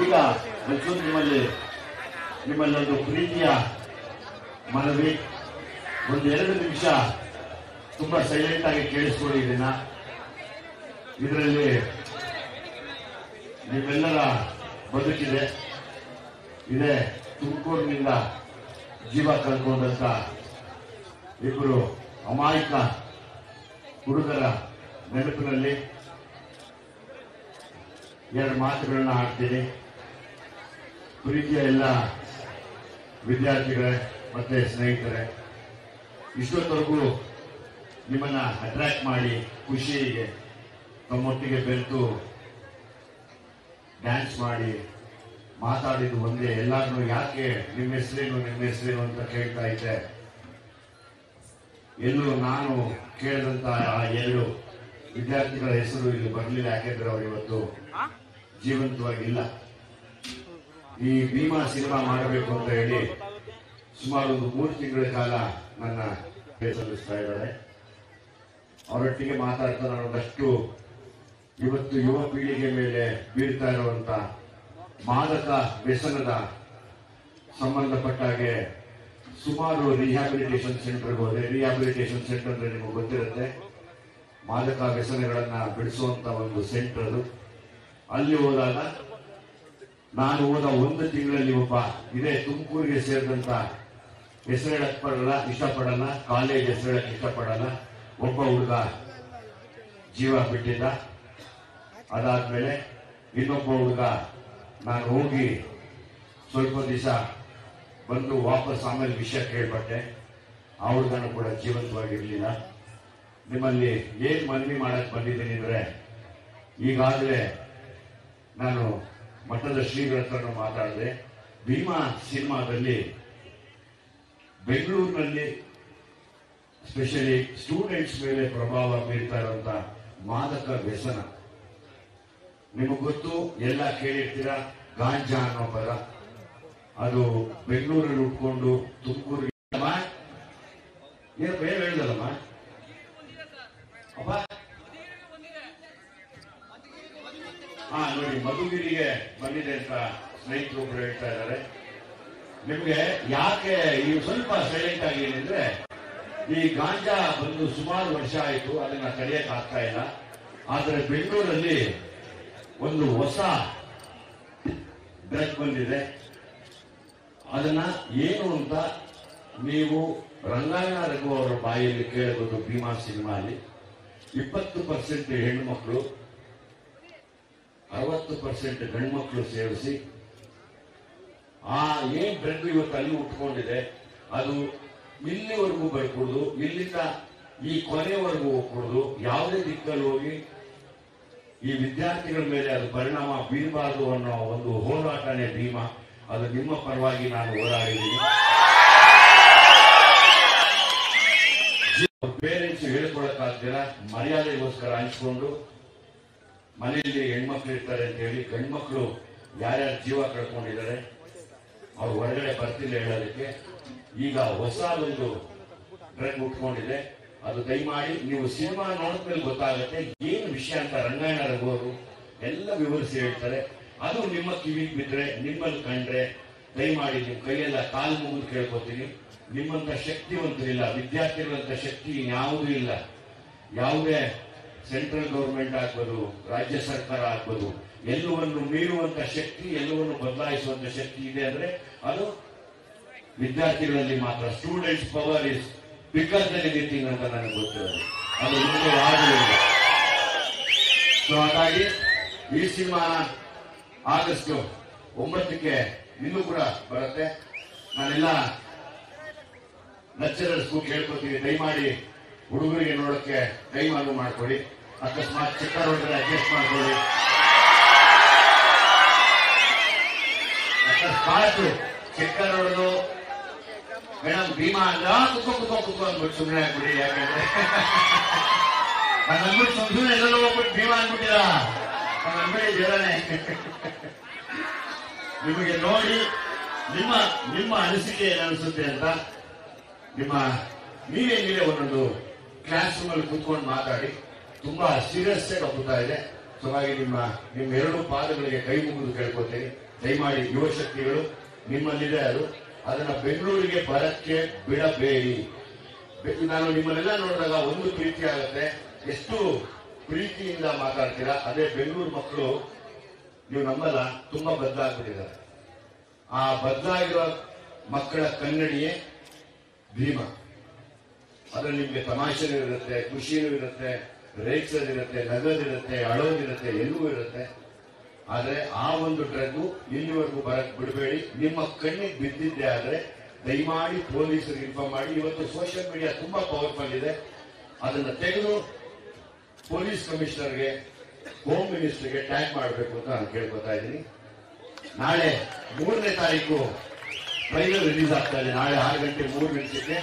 ಈಗ ನಿಮ್ಮಲ್ಲಿ ಒಂದು ಪ್ರೀತಿಯ ಮನವಿ, ಒಂದು 2 ನಿಮಿಷ ತುಂಬಾ ಸೈಲೆಂಟ್ ಆಗಿ ಕೇಳಿಸ್ಕೊಳ್ಳಿ. ಇದರಲ್ಲಿ ನಿಮ್ಮೆಲ್ಲರ ಬದುಕಿದೆ. ಇದೇ ತುಮಕೂರಿನಿಂದ ಜೀವ ಕಳ್ಕೊಂಡಂತ ಇಬ್ಬರು ಅಮಾಯಕ ಹುಡುಗರ ನೆನಪಿನಲ್ಲಿ 2 ಮಾತುಗಳನ್ನ ಆಡ್ತೀನಿ. ಪ್ರೀತಿಯ ಎಲ್ಲ ವಿದ್ಯಾರ್ಥಿಗಳೇ ಮತ್ತೆ ಸ್ನೇಹಿತರೆ, ಇಷ್ಟೊತ್ತವರೆಗೂ ನಿಮ್ಮನ್ನ ಅಟ್ರಾಕ್ಟ್ ಮಾಡಿ ಖುಷಿಗೆ ತಮ್ಮೊಟ್ಟಿಗೆ ಬೆರೆತು ಡ್ಯಾನ್ಸ್ ಮಾಡಿ ಮಾತಾಡಿದ್ದು ಒಂದೇ. ಎಲ್ಲಾದ್ರೂ ಯಾಕೆ ನಿಮ್ಮ ಹೆಸರೇನು ಅಂತ ಕೇಳ್ತಾ ಇದ್ದೆ. ಎಲ್ಲೂ ನಾನು ಕೇಳಿದಂತ ಆ 2 ವಿದ್ಯಾರ್ಥಿಗಳ ಹೆಸರು ಇಲ್ಲಿ ಬರಲಿಲ್ಲ. ಯಾಕೆಂದ್ರೆ ಅವರು ಇವತ್ತು ಜೀವಂತವಾಗಿಲ್ಲ. ಈ ಭೀಮಾ ಸಿನಿಮಾ ಮಾಡಬೇಕು ಅಂತ ಹೇಳಿ ಸುಮಾರು ಒಂದು 3 ತಿಂಗಳ ಕಾಲ ನನ್ನ ಸಲ್ಲಿಸ್ತಾ ಇದ್ದಾರೆ. ಅವರೊಟ್ಟಿಗೆ ಮಾತಾಡ್ತಾ ನಾನೊಂದಷ್ಟು ಇವತ್ತು ಯುವ ಪೀಳಿಗೆ ಮೇಲೆ ಬೀಳ್ತಾ ಇರುವಂತ ಮಾದಕ ವ್ಯಸನದ ಸಂಬಂಧಪಟ್ಟ ಹಾಗೆ ಸುಮಾರು ರಿಹ್ಯಾಬಿಲಿಟೇಷನ್ ಸೆಂಟರ್ಗೆ ಹೋದೆ. ರಿಹ್ಯಾಬಿಲಿಟೇಷನ್ ಸೆಂಟರ್ ಅಂದ್ರೆ ನಿಮಗೆ ಗೊತ್ತಿರುತ್ತೆ, ಮಾದಕ ವ್ಯಸನಗಳನ್ನ ಬಿಡಿಸುವಂತ ಒಂದು ಸೆಂಟರ್ ಅದು. ಅಲ್ಲಿ ಹೋದಾಗ ನಾನು ಹೋದ 1 ತಿಂಗಳಲ್ಲಿ ಒಬ್ಬ ಇದೇ ತುಮಕೂರಿಗೆ ಸೇರಿದಂತ ಹೆಸರು ಹೇಳಕ್ ಇಷ್ಟಪಡಲ್ಲ, ಕಾಲೇಜ್ ಹೆಸರು ಹೇಳಕ್ ಇಷ್ಟಪಡಲ್ಲ, ಒಬ್ಬ ಹುಡುಗ ಜೀವ ಬಿಟ್ಟಿದ್ದ. ಅದಾದ್ಮೇಲೆ ಇನ್ನೊಬ್ಬ ಹುಡುಗ ನಾನು ಹೋಗಿ ಸ್ವಲ್ಪ ದಿವಸ ಬಂದು ವಾಪಸ್ ಆಮೇಲೆ ವಿಷಯ ಕೇಳ್ಪಟ್ಟೆ. ಆ ಹುಡುಗನು ಕೂಡ ಜೀವಂತವಾಗಿರ್ಲಿಲ್ಲ. ನಿಮ್ಮಲ್ಲಿ ಏನ್ ಮನವಿ ಮಾಡಕ್ ಬಂದಿದ್ದೀನಿ ಅಂದ್ರೆ, ಈಗಾಗಲೇ ನಾನು ಮಠದ ಶ್ರೀಗಳ ಹತ್ರ ಮಾತಾಡಿದೆ. ಭೀಮಾ ಸಿನಿಮಾದಲ್ಲಿ ಬೆಂಗಳೂರಿನಲ್ಲಿ ಸ್ಪೆಷಲಿ ಸ್ಟೂಡೆಂಟ್ಸ್ ಮೇಲೆ ಪ್ರಭಾವ ಬೀರ್ತಾ ಇರುವಂತ ಮಾದಕ ವ್ಯಸನ ನಿಮಗೆ ಗೊತ್ತು, ಎಲ್ಲ ಕೇಳಿರ್ತೀರಾ. ಗಾಂಜಾ ಅನ್ನೋ ಪದ ಅದು ಬೆಂಗಳೂರಲ್ಲಿ ಉಟ್ಕೊಂಡು ತುಮಕೂರಿಗೆ ಏನು ಬೇರೆ ಹೇಳಿದಲ್ಲಮ್ಮ ಅಪ್ಪ. ನೋಡಿ, ಮಧುಗಿರಿಗೆ ಬಂದಿದೆ ಅಂತ ಸ್ನೇಹಿತರು ಒಬ್ಬರು ಹೇಳ್ತಾ ಇದ್ದಾರೆ. ನಿಮ್ಗೆ ಯಾಕೆ ಈ ಸ್ವಲ್ಪ ಸೈಲೆಂಟ್ ಆಗಿ ಏನಂದ್ರೆ, ಈ ಗಾಂಜಾ ಬಂದು ಸುಮಾರು ವರ್ಷ ಆಯಿತು, ಅದನ್ನ ತಡೆಯಕ್ ಆಗ್ತಾ ಇಲ್ಲ. ಆದ್ರೆ ಬೆಂಗಳೂರಲ್ಲಿ ಒಂದು ಹೊಸ ಡ್ರಗ್ ಬಂದಿದೆ. ಅದನ್ನ ಏನು ಅಂತ ನೀವು ರಂಗಾಯಣ ರಘು ಅವರ ಬಾಯಲ್ಲಿ ಕೇಳಬಹುದು. ಭೀಮಾ ಸಿನಿಮಾಲಿ 20% ಹೆಣ್ಣು ಮಕ್ಕಳು 60% ಗಂಡು ಮಕ್ಕಳು ಸೇರಿಸಿ ಆ ಏನ್ ಡ್ರಗ್ ಇವತ್ತು ಅಲ್ಲಿ ಉಟ್ಕೊಂಡಿದೆ ಅದು ಇಲ್ಲಿವರೆಗೂ ಬರ್ಕೊಡುದು, ಇಲ್ಲಿಂದ ಈ ಕೊನೆವರೆಗೂ ಹೋಗ್ಕೊಡುದು. ಯಾವುದೇ ದಿಕ್ಕಲ್ಲಿ ಹೋಗಿ ಈ ವಿದ್ಯಾರ್ಥಿಗಳ ಮೇಲೆ ಅದು ಪರಿಣಾಮ ಬೀರಬಾರದು ಅನ್ನೋ ಒಂದು ಹೋರಾಟನೇ ಭೀಮಾ. ಅದು ನಿಮ್ಮ ಪರವಾಗಿ ನಾನು ಹೋರಾಡಿದ್ದೀನಿ. ಪೇರೆಂಟ್ಸ್ ಹೇಳ್ಕೊಳಕ್ಕಾಗ್ದಿರ ಮರ್ಯಾದೆಗೋಸ್ಕರ ಹಂಚ್ಕೊಂಡು ಮನೆಯಲ್ಲಿ ಹೆಣ್ಮಕ್ಳು ಇರ್ತಾರೆ ಅಂತ ಹೇಳಿ ಗಂಡು ಮಕ್ಕಳು ಯಾರ್ಯಾರು ಜೀವ ಕಳ್ಕೊಂಡಿದ್ದಾರೆ ಅವ್ರು ಹೊರಗಡೆ ಬರ್ತಿಲ್ಲ ಹೇಳೋದಕ್ಕೆ. ಈಗ ಹೊಸದೊಂದು ಡ್ರಗ್ ಉಟ್ಕೊಂಡಿದೆ. ಅದು ದಯಮಾಡಿ ನೀವು ಸಿನಿಮಾ ನೋಡಿದ್ಮೇಲೆ ಗೊತ್ತಾಗುತ್ತೆ ಏನು ವಿಷಯ ಅಂತ. ರಂಗಾಯಣ ರಘುವರು ಎಲ್ಲ ವಿವರಿಸಿ ಹೇಳ್ತಾರೆ. ಅದು ನಿಮ್ಮ ಕಿವಿಗೆ ಬಿದ್ರೆ, ನಿಮ್ಮಲ್ಲಿ ಕಂಡ್ರೆ ದಯಮಾಡಿ ನಿಮ್ಮ ಕೈಯೆಲ್ಲ ಕಾಲು ಮುಗಿದು ಕೇಳ್ಕೊತೀನಿ. ನಿಮ್ಮಂತ ಶಕ್ತಿವಂತರಿಲ್ಲ, ವಿದ್ಯಾರ್ಥಿಗಳಂತ ಶಕ್ತಿ ಯಾವುದೂ ಇಲ್ಲ. ಯಾವುದೇ ಸೆಂಟ್ರಲ್ ಗೌರ್ಮೆಂಟ್ ಆಗ್ಬೋದು, ರಾಜ್ಯ ಸರ್ಕಾರ ಆಗ್ಬೋದು, ಎಲ್ಲವನ್ನು ಮೀರುವಂತ ಶಕ್ತಿ, ಎಲ್ಲವನ್ನು ಬದಲಾಯಿಸುವಂತ ಶಕ್ತಿ ಇದೆ ಅಂದ್ರೆ ಅದು ವಿದ್ಯಾರ್ಥಿಗಳಲ್ಲಿ ಮಾತ್ರ. Students power is because Dhan anything ಅಂತ ನನಗೆ ಗೊತ್ತಿರೋದು. ಅದು ಮುಂದೆ ಆಗಲಿಲ್ಲ. ಸೊ ಹಾಗಾಗಿ ಈ ಸಿನಿಮಾ ಆಗಸ್ಟ್ 9ಕ್ಕೆ ಇನ್ನೂ ಕೂಡ ಬರುತ್ತೆ. ನಾನೆಲ್ಲ ಲೆಕ್ಚರರ್ಸ್ಗೂ ಕೇಳ್ಕೊತೀವಿ, ದಯಮಾಡಿ ಹುಡುಗರಿಗೆ ನೋಡಕ್ಕೆ ಟೈಮ್ ಅನ್ನು ಮಾಡ್ಕೊಡಿ. ಅಕಸ್ಮಾತ್ ಚಿಕ್ಕ ರೋಡ್ರೆ ಅಡ್ಜಸ್ಟ್ ಮಾಡ್ಕೊಳ್ಳಿ. ಅಕಸ್ಮಾತ್ ಚಿಕ್ಕ ರೋಡ್ದು ಮೇಡಮ್ ಭೀಮಾ ಅಂದ್ರ ಕುತ್ಕೋ ಅಂದ್ಬಿಟ್ಟು ಸುಮ್ಮನೆ ಆಗ್ಬಿಡಿ. ಯಾಕಂದ್ರೆ ನಾನು ಅಂದ್ಬಿಟ್ಟು ಸುಮ್ಮನೆ ಎಲ್ಲರೂ ಹೋಗ್ಬಿಟ್ಟು ಭೀಮಾ ಅಂದ್ಬಿಟ್ಟಿರ ನಾನು ಅಂದ್ಬಿಡಿ ಜರನೆ. ನಿಮಗೆ ನೋಡಿ ನಿಮ್ಮ ಅನಿಸಿಕೆ ಏನನ್ಸುತ್ತೆ ಅಂತ ನೀವೇ ಒಂದೊಂದು ಕ್ಲಾಸ್ ರೂಮ್ ಅಲ್ಲಿ ಕೂತ್ಕೊಂಡು ಮಾತಾಡಿ. ತುಂಬಾ ಸೀರಿಯಸ್ ಆಗಿ ಹೋಗ್ತಾ ಇದೆ. ಸಲುವಾಗಿ ನಿಮ್ಮ ಎರಡು ಪಾದಗಳಿಗೆ ಕೈ ಮುಗಿದು ಕೇಳ್ಕೊತೀನಿ. ದಯಮಾಡಿ ಯುವ ಶಕ್ತಿಗಳು ನಿಮ್ಮಲ್ಲಿದೆ, ಅದನ್ನ ಬೆಂಗಳೂರಿಗೆ ಬರಕ್ಕೆ ಬಿಡಬೇಡಿ. ನಾನು ನಿಮ್ಮನ್ನೆಲ್ಲ ನೋಡಿದಾಗ ಒಂದು ಪ್ರೀತಿ ಆಗುತ್ತೆ, ಎಷ್ಟು ಪ್ರೀತಿಯಿಂದ ಮಾತಾಡ್ತೀರಾ. ಅದೇ ಬೆಂಗಳೂರು ಮಕ್ಕಳು ನೀವು ನಂಬಲ್ಲ, ತುಂಬಾ ಬದಲಾಗ್ಬಿಟ್ಟಿದ್ದಾರೆ. ಆ ಬದಲಾಗಿರೋ ಮಕ್ಕಳ ಕನ್ನಡಿಯೇ ಭೀಮಾ. ಅದ್ರಲ್ಲಿ ನಿಮ್ಗೆ ತಮಾಷೆನೂ ಇರುತ್ತೆ, ಖುಷಿನೂ ಇರುತ್ತೆ, ರೇಗ್ಸೋದಿರುತ್ತೆ, ನಗೋದಿರುತ್ತೆ, ಅಳೋದಿರುತ್ತೆ, ಎಲ್ಲವೂ ಇರುತ್ತೆ. ಆದ್ರೆ ಆ ಒಂದು ಡ್ರಗ್ಗು ಇಲ್ಲಿವರೆಗೂ ಬರಕ್ ಬಿಡಬೇಡಿ. ನಿಮ್ಮ ಕಣ್ಣಿಗೆ ಬಿದ್ದಿದ್ದೆ ಆದ್ರೆ ದಯಮಾಡಿ ಪೊಲೀಸರಿಗೆ ಇನ್ಫಾರ್ಮ್ ಮಾಡಿ. ಇವತ್ತು ಸೋಷಿಯಲ್ ಮೀಡಿಯಾ ತುಂಬಾ ಪವರ್ಫುಲ್ ಇದೆ, ಅದನ್ನ ತೆಗೆದು ಪೊಲೀಸ್ ಕಮಿಷನರ್ಗೆ, ಹೋಮ್ ಮಿನಿಸ್ಟರ್ಗೆ ಟ್ಯಾಗ್ ಮಾಡಬೇಕು ಅಂತ ನಾನು ಕೇಳ್ಕೊತಾ ಇದ್ದೀನಿ. ನಾಳೆ 3ನೇ ತಾರೀಕು ಟ್ರೈಲರ್ ರಿಲೀಸ್ ಆಗ್ತಾ ಇದೆ. ನಾಳೆ 6 ಗಂಟೆ 3 ನಿಮಿಷಕ್ಕೆ